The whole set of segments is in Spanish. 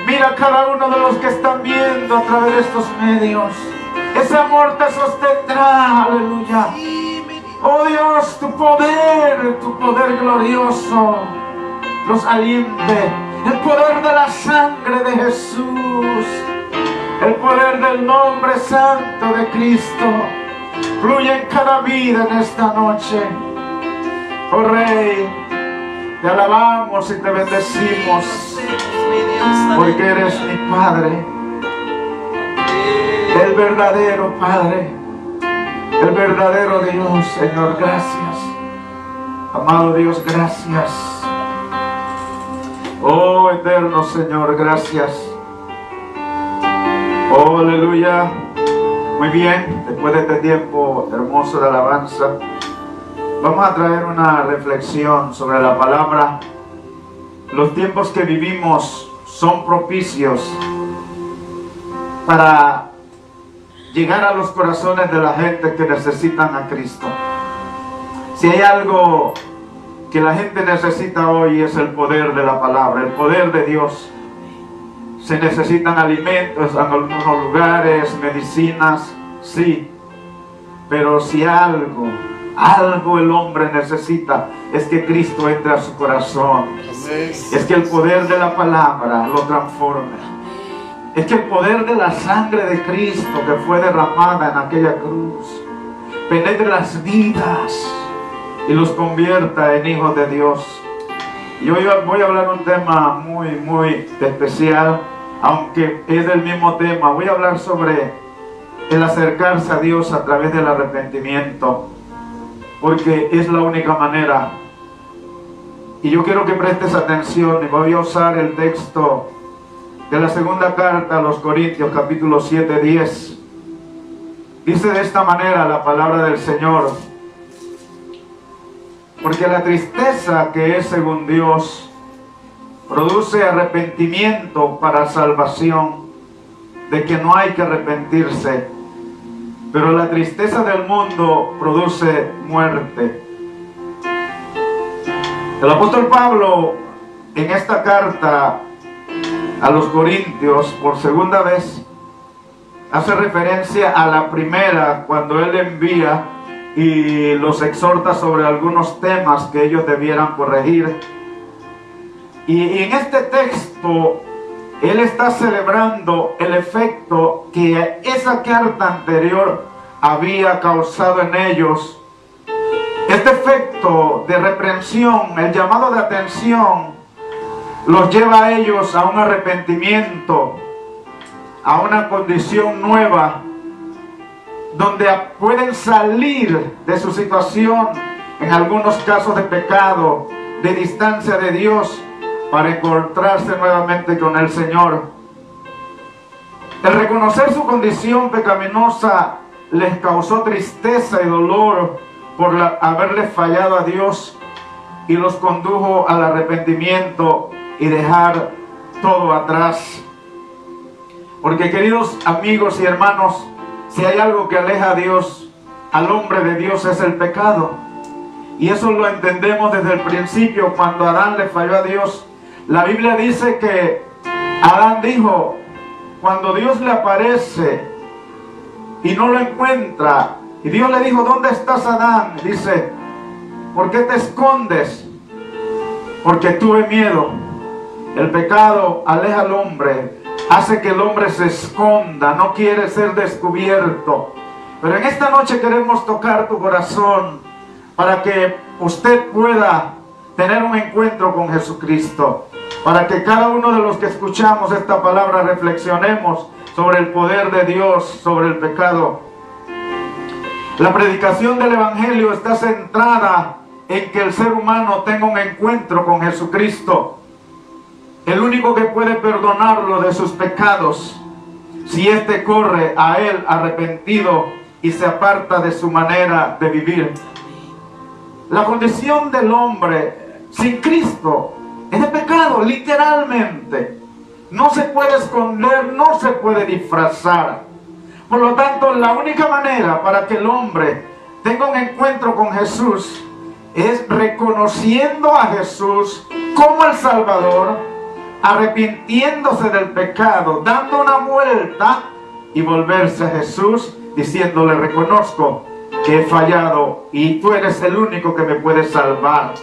Mira a cada uno de los que están viendo a través de estos medios. Ese amor te sostendrá, aleluya. Oh Dios, tu poder glorioso los aliente. El poder de la sangre de Jesús, el poder del nombre santo de Cristo, fluye en cada vida en esta noche. Oh Rey, te alabamos y te bendecimos, porque eres mi Padre, el verdadero Padre, el verdadero Dios. Señor, gracias. Amado Dios, gracias. Oh eterno Señor, gracias. Oh, aleluya. Muy bien, después de este tiempo hermoso de alabanza, vamos a traer una reflexión sobre la palabra. Los tiempos que vivimos son propicios para llegar a los corazones de la gente que necesitan a Cristo. Si hay algo que la gente necesita hoy, es el poder de la palabra, el poder de Dios. Se necesitan alimentos en algunos lugares, medicinas, sí, pero si algo el hombre necesita, es que Cristo entre a su corazón. Es que el poder de la palabra lo transforme. Es que el poder de la sangre de Cristo que fue derramada en aquella cruz penetre las vidas y los convierta en hijos de Dios. Y hoy voy a hablar un tema muy especial, aunque es del mismo tema. Voy a hablar sobre el acercarse a Dios a través del arrepentimiento, porque es la única manera. Y yo quiero que prestes atención, y voy a usar el texto de la segunda carta a los Corintios, capítulo 7, 10. Dice de esta manera la palabra del Señor: porque la tristeza que es según Dios produce arrepentimiento para salvación, de que no hay que arrepentirse, pero la tristeza del mundo produce muerte. El apóstol Pablo, en esta carta a los Corintios, por segunda vez, hace referencia a la primera, cuando él envía y los exhorta sobre algunos temas que ellos debieran corregir. Y en este texto él está celebrando el efecto que esa carta anterior había causado en ellos. Este efecto de reprensión, el llamado de atención, los lleva a ellos a un arrepentimiento, a una condición nueva, donde pueden salir de su situación, en algunos casos de pecado, de distancia de Dios, para encontrarse nuevamente con el Señor. El reconocer su condición pecaminosa les causó tristeza y dolor por haberle fallado a Dios, y los condujo al arrepentimiento y dejar todo atrás. Porque, queridos amigos y hermanos, si hay algo que aleja a Dios, al hombre de Dios, es el pecado. Y eso lo entendemos desde el principio, cuando Adán le falló a Dios. La Biblia dice que Adán dijo, cuando Dios le aparece y no lo encuentra, y Dios le dijo: ¿dónde estás, Adán? Dice: ¿por qué te escondes? Porque tuve miedo. El pecado aleja al hombre, hace que el hombre se esconda, no quiere ser descubierto. Pero en esta noche queremos tocar tu corazón para que usted pueda tener un encuentro con Jesucristo, para que cada uno de los que escuchamos esta palabra reflexionemos sobre el poder de Dios sobre el pecado. La predicación del Evangelio está centrada en que el ser humano tenga un encuentro con Jesucristo, el único que puede perdonarlo de sus pecados, si éste corre a Él arrepentido y se aparta de su manera de vivir. La condición del hombre sin Cristo es de pecado, literalmente. No se puede esconder, no se puede disfrazar. Por lo tanto, la única manera para que el hombre tenga un encuentro con Jesús es reconociendo a Jesús como el Salvador, arrepintiéndose del pecado, dando una vuelta y volverse a Jesús diciéndole: reconozco que he fallado y tú eres el único que me puede salvar.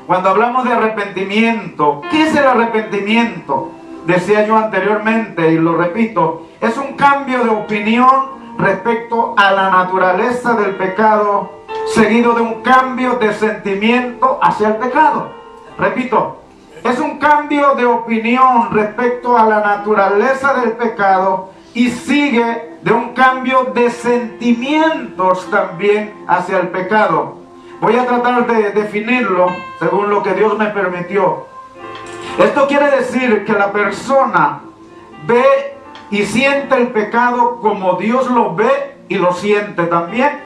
Cuando hablamos de arrepentimiento, ¿qué es el arrepentimiento? Decía yo anteriormente y lo repito, es un cambio de opinión respecto a la naturaleza del pecado, seguido de un cambio de sentimiento hacia el pecado. Repito, es un cambio de opinión respecto a la naturaleza del pecado y sigue de un cambio de sentimientos también hacia el pecado. Voy a tratar de definirlo según lo que Dios me permitió. Esto quiere decir que la persona ve y siente el pecado como Dios lo ve y lo siente también.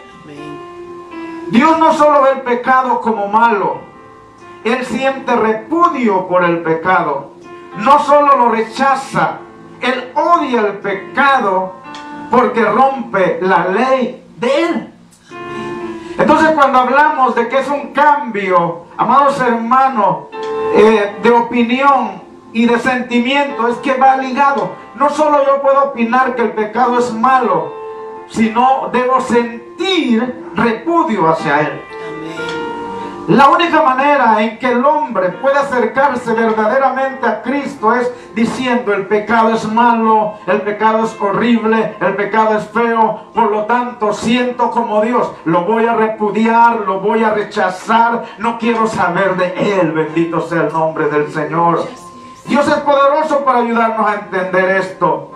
Dios no solo ve el pecado como malo, Él siente repudio por el pecado. No solo lo rechaza, Él odia el pecado porque rompe la ley de Él. Entonces, cuando hablamos de que es un cambio, amados hermanos, de opinión y de sentimiento, es que va ligado. No solo yo puedo opinar que el pecado es malo, sino debo sentir repudio hacia él. La única manera en que el hombre puede acercarse verdaderamente a Cristo es diciendo: el pecado es malo, el pecado es horrible, el pecado es feo, por lo tanto siento como Dios, lo voy a repudiar, lo voy a rechazar, no quiero saber de él. Bendito sea el nombre del Señor. Dios es poderoso para ayudarnos a entender esto.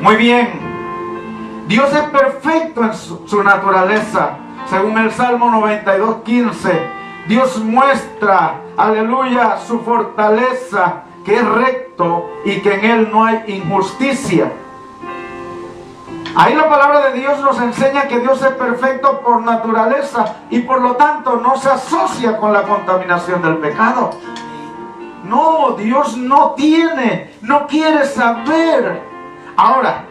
Muy bien, Dios es perfecto en su naturaleza. Según el Salmo 92:15, Dios muestra, aleluya, su fortaleza, que es recto y que en Él no hay injusticia. Ahí la palabra de Dios nos enseña que Dios es perfecto por naturaleza y por lo tanto no se asocia con la contaminación del pecado. No, Dios no quiere saber. Ahora,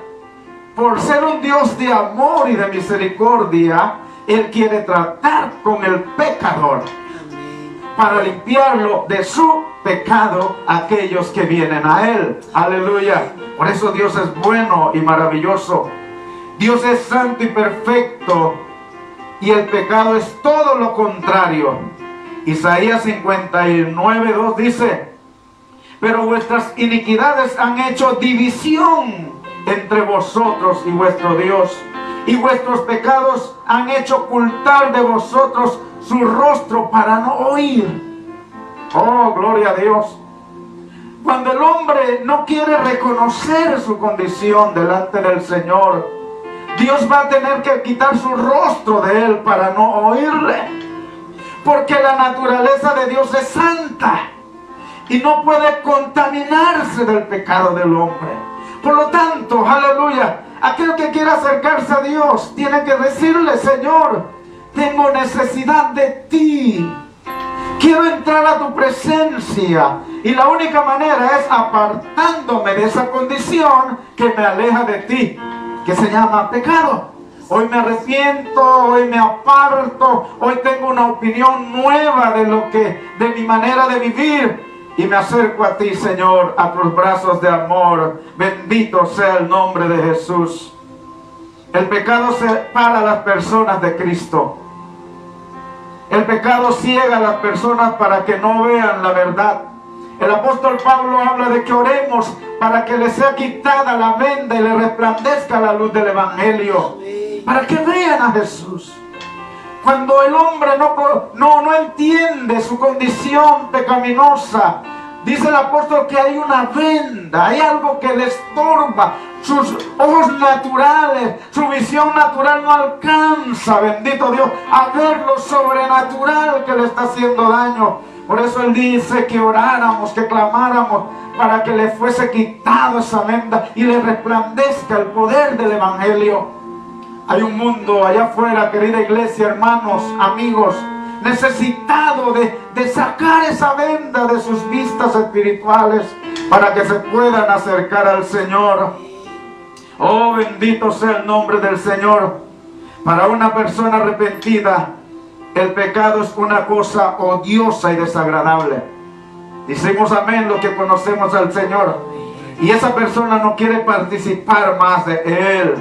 por ser un Dios de amor y de misericordia, Él quiere tratar con el pecador para limpiarlo de su pecado aquellos que vienen a Él. Aleluya. Por eso Dios es bueno y maravilloso. Dios es santo y perfecto y el pecado es todo lo contrario. Isaías 59:2 dice: pero vuestras iniquidades han hecho división entre vosotros y vuestro Dios, y vuestros pecados han hecho ocultar de vosotros su rostro para no oír. Oh, gloria a Dios. Cuando el hombre no quiere reconocer su condición delante del Señor, Dios va a tener que quitar su rostro de él para no oírle. Porque la naturaleza de Dios es santa y no puede contaminarse del pecado del hombre. Por lo tanto, aleluya, aquel que quiera acercarse a Dios tiene que decirle: Señor, tengo necesidad de ti. Quiero entrar a tu presencia. Y la única manera es apartándome de esa condición que me aleja de ti, que se llama pecado. Hoy me arrepiento, hoy me aparto, hoy tengo una opinión nueva de mi manera de vivir. Y me acerco a ti, Señor, a tus brazos de amor. Bendito sea el nombre de Jesús. El pecado separa a las personas de Cristo. El pecado ciega a las personas para que no vean la verdad. El apóstol Pablo habla de que oremos para que le sea quitada la venda y le resplandezca la luz del Evangelio. Para que vean a Jesús. Cuando el hombre no entiende su condición pecaminosa, dice el apóstol que hay una venda, hay algo que le estorba. Sus ojos naturales, su visión natural no alcanza, bendito Dios, a ver lo sobrenatural que le está haciendo daño. Por eso él dice que oráramos, que clamáramos para que le fuese quitado esa venda y le resplandezca el poder del Evangelio. Hay un mundo allá afuera, querida iglesia, hermanos, amigos, necesitado de sacar esa venda de sus vistas espirituales para que se puedan acercar al Señor. Oh, bendito sea el nombre del Señor. Para una persona arrepentida, el pecado es una cosa odiosa y desagradable. Decimos amén los que conocemos al Señor. Y esa persona no quiere participar más de Él.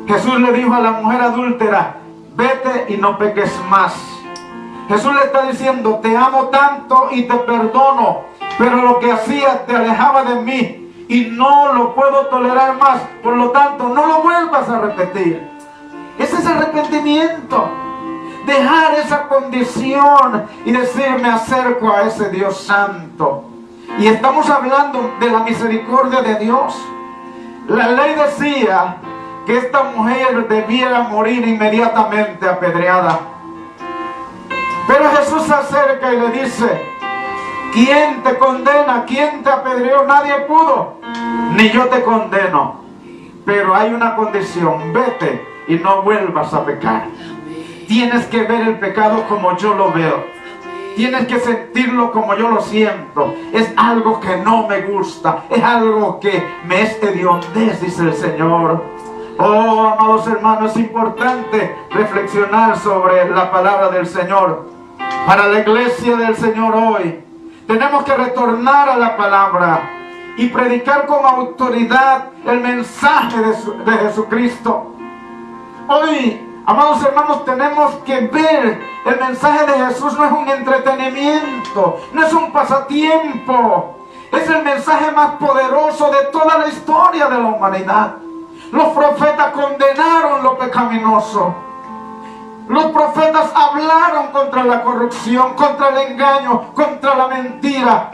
Jesús le dijo a la mujer adúltera: vete y no peques más. Jesús le está diciendo: te amo tanto y te perdono, pero lo que hacías te alejaba de mí y no lo puedo tolerar más. Por lo tanto, no lo vuelvas a repetir. Ese es el arrepentimiento. Dejar esa condición y decir: me acerco a ese Dios santo. Y estamos hablando de la misericordia de Dios. La ley decía que esta mujer debiera morir inmediatamente apedreada. Pero Jesús se acerca y le dice: ¿quién te condena? ¿Quién te apedreó? Nadie pudo. Ni yo te condeno. Pero hay una condición: vete y no vuelvas a pecar. Tienes que ver el pecado como yo lo veo. Tienes que sentirlo como yo lo siento. Es algo que no me gusta. Es algo que me es hediondez, dice el Señor. Oh, amados hermanos, es importante reflexionar sobre la palabra del Señor. Para la iglesia del Señor hoy, tenemos que retornar a la palabra y predicar con autoridad el mensaje de Jesucristo. Hoy, amados hermanos, tenemos que ver el mensaje de Jesús. No es un entretenimiento, no es un pasatiempo. Es el mensaje más poderoso de toda la historia de la humanidad. Los profetas condenaron lo pecaminoso. Los profetas hablaron contra la corrupción, contra el engaño, contra la mentira.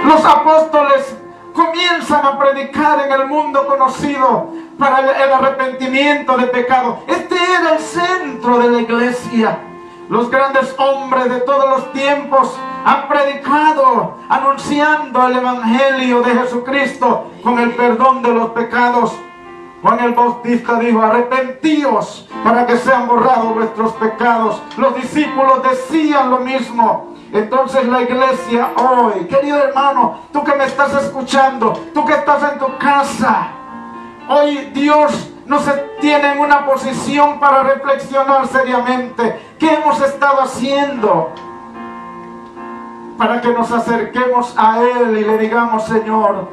Los apóstoles comienzan a predicar en el mundo conocido para el arrepentimiento de pecado. Este era el centro de la iglesia. Los grandes hombres de todos los tiempos han predicado, anunciando el evangelio de Jesucristo con el perdón de los pecados. Juan el Bautista dijo: arrepentíos para que sean borrados vuestros pecados. Los discípulos decían lo mismo. Entonces la iglesia hoy, querido hermano, tú que me estás escuchando, tú que estás en tu casa, hoy Dios nos tiene en una posición para reflexionar seriamente. ¿Qué hemos estado haciendo para que nos acerquemos a Él y le digamos: Señor,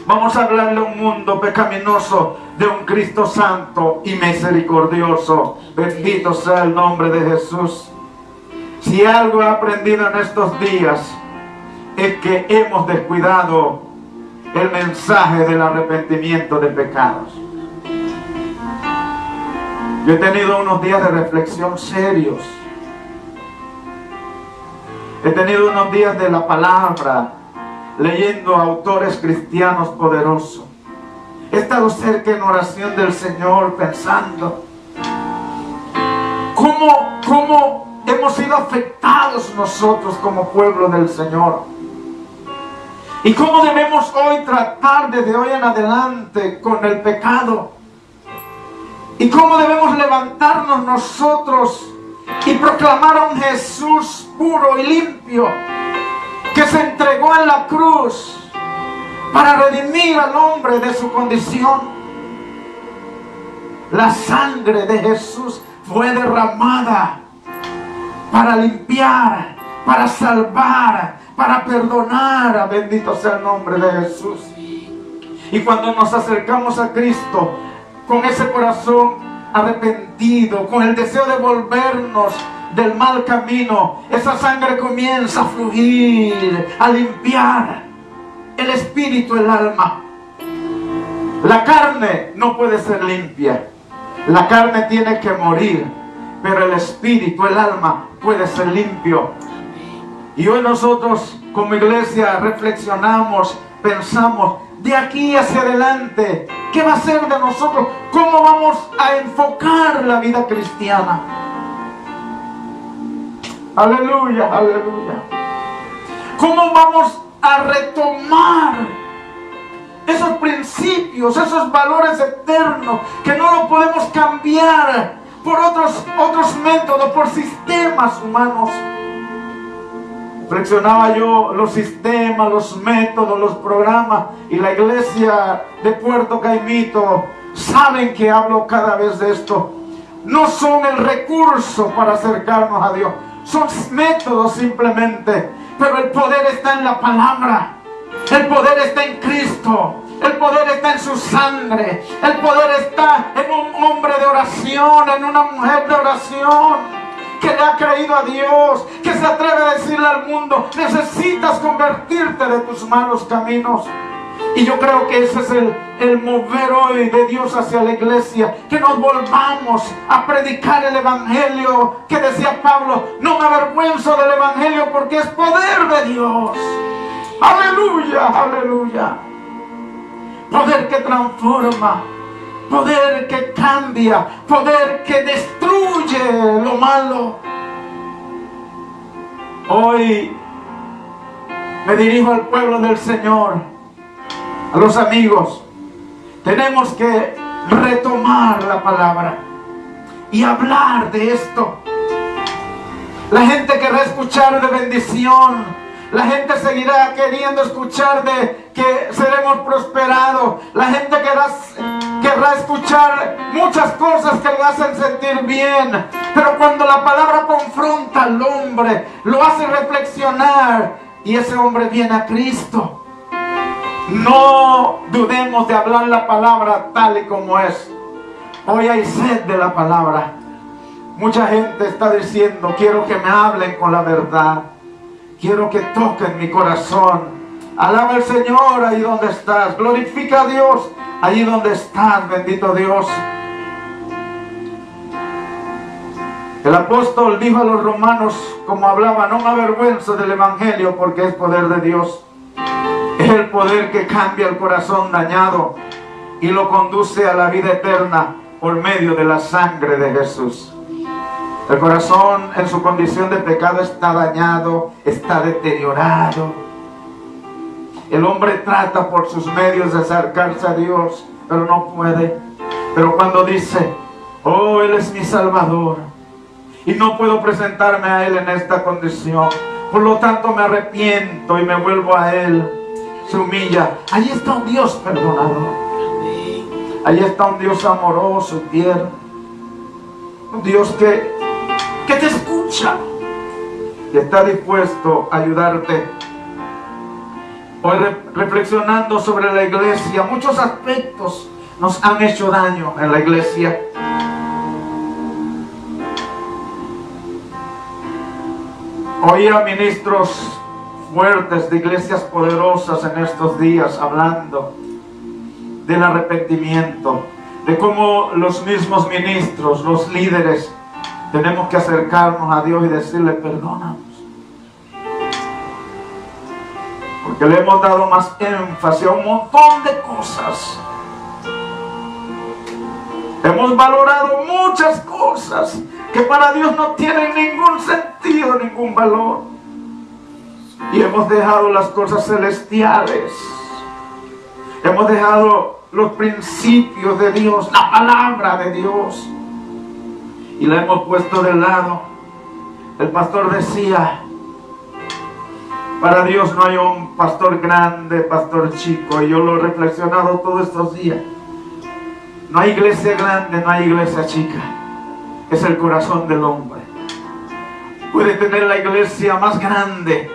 vamos a hablarle a un mundo pecaminoso de un Cristo santo y misericordioso? Bendito sea el nombre de Jesús. Si algo he aprendido en estos días es que hemos descuidado el mensaje del arrepentimiento de pecados. Yo he tenido unos días de reflexión serios. He tenido unos días de la palabra, leyendo autores cristianos poderosos. He estado cerca en oración del Señor, pensando cómo hemos sido afectados nosotros como pueblo del Señor. Y cómo debemos hoy tratar desde hoy en adelante con el pecado. Y cómo debemos levantarnos nosotros y proclamar a un Jesús puro y limpio, que se entregó en la cruz para redimir al hombre de su condición. La sangre de Jesús fue derramada para limpiar, para salvar, para perdonar. Bendito sea el nombre de Jesús. Y cuando nos acercamos a Cristo con ese corazón arrepentido, con el deseo de volvernos del mal camino, esa sangre comienza a fluir, a limpiar el espíritu, el alma. La carne no puede ser limpia, la carne tiene que morir, pero el espíritu, el alma puede ser limpio. Y hoy nosotros como iglesia reflexionamos, pensamos: de aquí hacia adelante, ¿qué va a ser de nosotros? ¿Cómo vamos a enfocar la vida cristiana? Aleluya, aleluya. ¿Cómo vamos a retomar esos principios, esos valores eternos que no lo podemos cambiar por otros métodos, por sistemas humanos? Reflexionaba yo los sistemas, los métodos, los programas, y la iglesia de Puerto Caimito saben que hablo cada vez de esto. No son el recurso para acercarnos a Dios. son métodos simplemente, pero el poder está en la palabra. El poder está en Cristo. El poder está en su sangre. El poder está en un hombre de oración, en una mujer de oración, que le ha creído a Dios, que se atreve a decirle al mundo: necesitas convertirte de tus malos caminos. Y yo creo que ese es el mover hoy de Dios hacia la iglesia, que nos volvamos a predicar el evangelio que decía Pablo: no me avergüenzo del evangelio porque es poder de Dios. Aleluya, aleluya. Poder que transforma, poder que cambia, poder que destruye lo malo. Hoy me dirijo al pueblo del Señor, a los amigos. Tenemos que retomar la palabra y hablar de esto. La gente querrá escuchar de bendición. La gente seguirá queriendo escuchar de que seremos prosperados. La gente querrá escuchar muchas cosas que le hacen sentir bien. Pero cuando la palabra confronta al hombre, lo hace reflexionar, y ese hombre viene a Cristo, no dudemos de hablar la palabra tal y como es. Hoy hay sed de la palabra. Mucha gente está diciendo: quiero que me hablen con la verdad. Quiero que toquen mi corazón. Alaba al Señor ahí donde estás. Glorifica a Dios allí donde estás, bendito Dios. El apóstol dijo a los romanos, como hablaba: no me avergüenzo del evangelio porque es poder de Dios. Es el poder que cambia el corazón dañado y lo conduce a la vida eterna por medio de la sangre de Jesús. El corazón en su condición de pecado está dañado, está deteriorado. El hombre trata por sus medios de acercarse a Dios, pero no puede. Pero cuando dice: oh, Él es mi Salvador y no puedo presentarme a Él en esta condición, por lo tanto me arrepiento y me vuelvo a Él, se humilla. Allí está un Dios perdonador. Allí está un Dios amoroso, tierno. Un Dios que te escucha y está dispuesto a ayudarte. Hoy reflexionando sobre la iglesia, muchos aspectos nos han hecho daño en la iglesia. Oía ministros fuertes de iglesias poderosas en estos días hablando del arrepentimiento, de cómo los mismos ministros, los líderes, tenemos que acercarnos a Dios y decirle: perdónanos, porque le hemos dado más énfasis a un montón de cosas. Hemos valorado muchas cosas que para Dios no tienen ningún sentido, ningún valor. Y hemos dejado las cosas celestiales. Hemos dejado los principios de Dios, la palabra de Dios, y la hemos puesto de lado. El pastor decía: para Dios no hay un pastor grande, pastor chico. Y yo lo he reflexionado todos estos días. No hay iglesia grande, no hay iglesia chica. Es el corazón del hombre. Puede tener la iglesia más grande,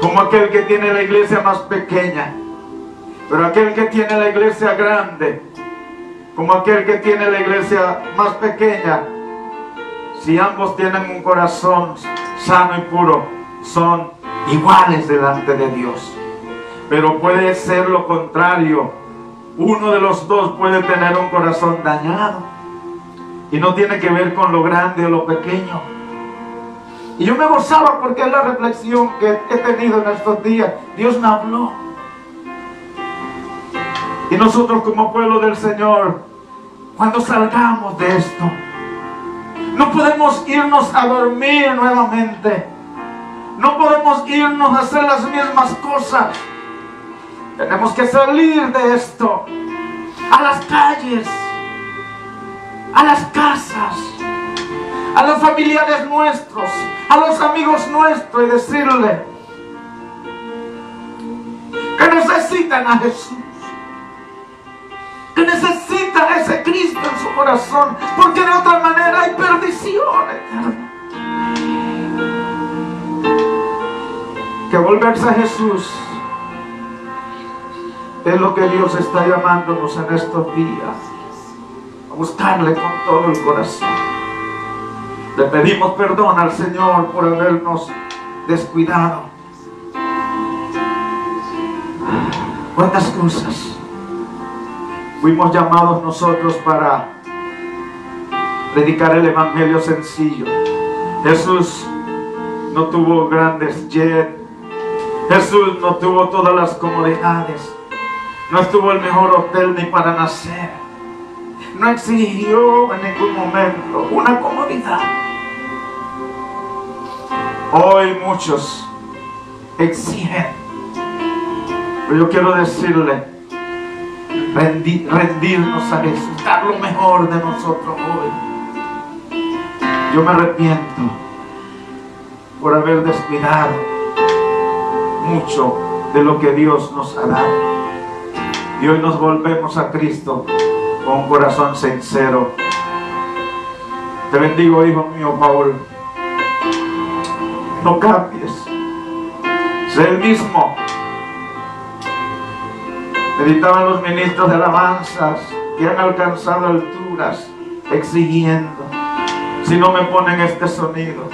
como aquel que tiene la iglesia más pequeña. Pero aquel que tiene la iglesia grande, como aquel que tiene la iglesia más pequeña, si ambos tienen un corazón sano y puro, son iguales delante de Dios. Pero puede ser lo contrario. Uno de los dos puede tener un corazón dañado, y no tiene que ver con lo grande o lo pequeño. Y yo me gozaba porque es la reflexión que he tenido en estos días. Dios me habló. Y nosotros como pueblo del Señor, cuando salgamos de esto, no podemos irnos a dormir nuevamente. No podemos irnos a hacer las mismas cosas. Tenemos que salir de esto a las calles, a las casas, a los familiares nuestros, a los amigos nuestros, y decirle que necesitan a Jesús, que necesitan a ese Cristo en su corazón, porque de otra manera hay perdición eterna. que volverse a Jesús es lo que Dios está llamándonos en estos días, a buscarle con todo el corazón. Le pedimos perdón al Señor por habernos descuidado. ¿Cuántas cosas fuimos llamados nosotros para predicar el evangelio sencillo? Jesús no tuvo grandes jets, Jesús no tuvo todas las comodidades, no estuvo el mejor hotel ni para nacer, no exigió en ningún momento una comodidad. Hoy muchos exigen, pero yo quiero decirle, rendirnos a Jesús, dar lo mejor de nosotros hoy. Yo me arrepiento por haber descuidado mucho de lo que Dios nos ha dado. Y hoy nos volvemos a Cristo con un corazón sincero. Te bendigo, hijo mío, Paul. No cambies. Sé el mismo. Meditaban los ministros de alabanzas que han alcanzado alturas exigiendo: si no me ponen este sonido,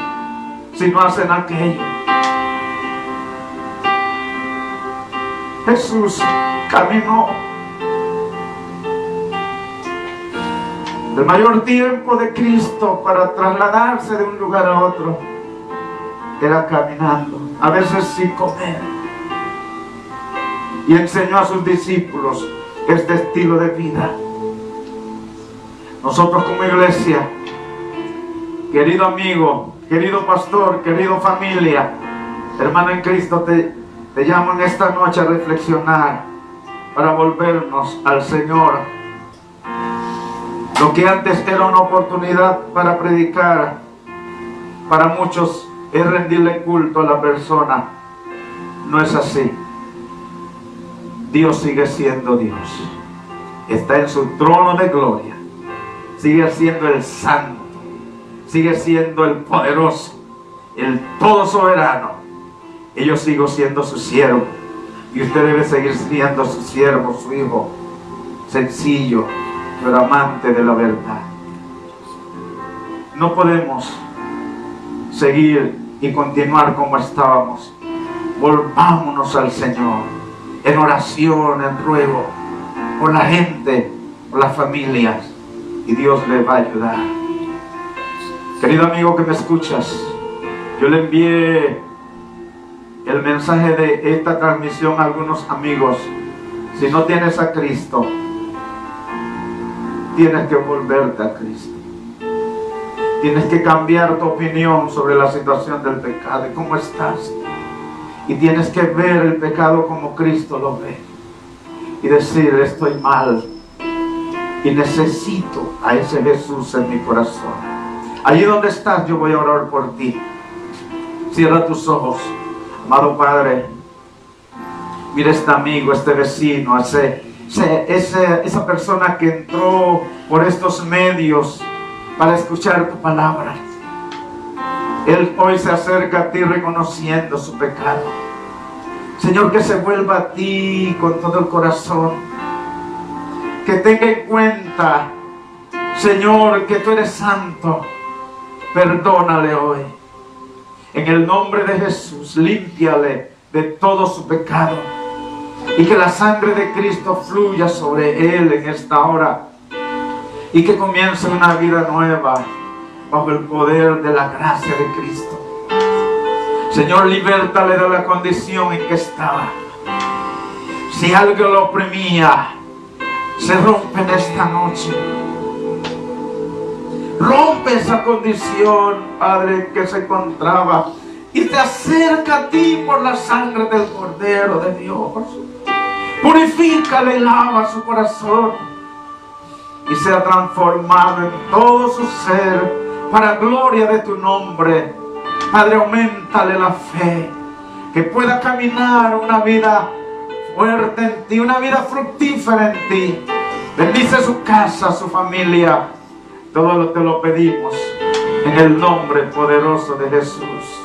si no hacen aquello. Jesús caminó el mayor tiempo de Cristo para trasladarse de un lugar a otro. Era caminando, a veces sin comer. Y enseñó a sus discípulos este estilo de vida. Nosotros como iglesia, querido amigo, querido pastor, querido familia, hermano en Cristo, te llamo en esta noche a reflexionar para volvernos al Señor. Lo que antes era una oportunidad para predicar, para muchos es rendirle culto a la persona. No es así. Dios sigue siendo Dios. Está en su trono de gloria. Sigue siendo el santo. Sigue siendo el poderoso, el todo soberano. Y yo sigo siendo su siervo. Y usted debe seguir siendo su siervo, su hijo, sencillo, pero amante de la verdad. No podemos seguir y continuar como estábamos. Volvámonos al Señor en oración, en ruego, por la gente, por las familias, y Dios le va a ayudar. Querido amigo que me escuchas, yo le envié el mensaje de esta transmisión a algunos amigos. Si no tienes a Cristo, tienes que volverte a Cristo. Tienes que cambiar tu opinión sobre la situación del pecado y cómo estás. Y tienes que ver el pecado como Cristo lo ve. Y decir: estoy mal y necesito a ese Jesús en mi corazón. Allí donde estás, yo voy a orar por ti. Cierra tus ojos. Amado Padre, mira este amigo, este vecino, esa persona que entró por estos medios para escuchar tu palabra. Él hoy se acerca a ti reconociendo su pecado. Señor, que se vuelva a ti con todo el corazón. Que tenga en cuenta, Señor, que tú eres santo. Perdónale hoy. En el nombre de Jesús, límpiale de todo su pecado. Y que la sangre de Cristo fluya sobre él en esta hora. Y que comience una vida nueva bajo el poder de la gracia de Cristo. Señor, libértale de la condición en que estaba. Si algo lo oprimía, se rompe en esta noche. Rompe esa condición, Padre, que se encontraba, y te acerca a ti por la sangre del Cordero de Dios. Purifícale y lava su corazón y sea transformado en todo su ser para gloria de tu nombre. Padre, auméntale la fe, que pueda caminar una vida fuerte en ti, una vida fructífera en ti. Bendice su casa, su familia. Todo lo te lo pedimos en el nombre poderoso de Jesús.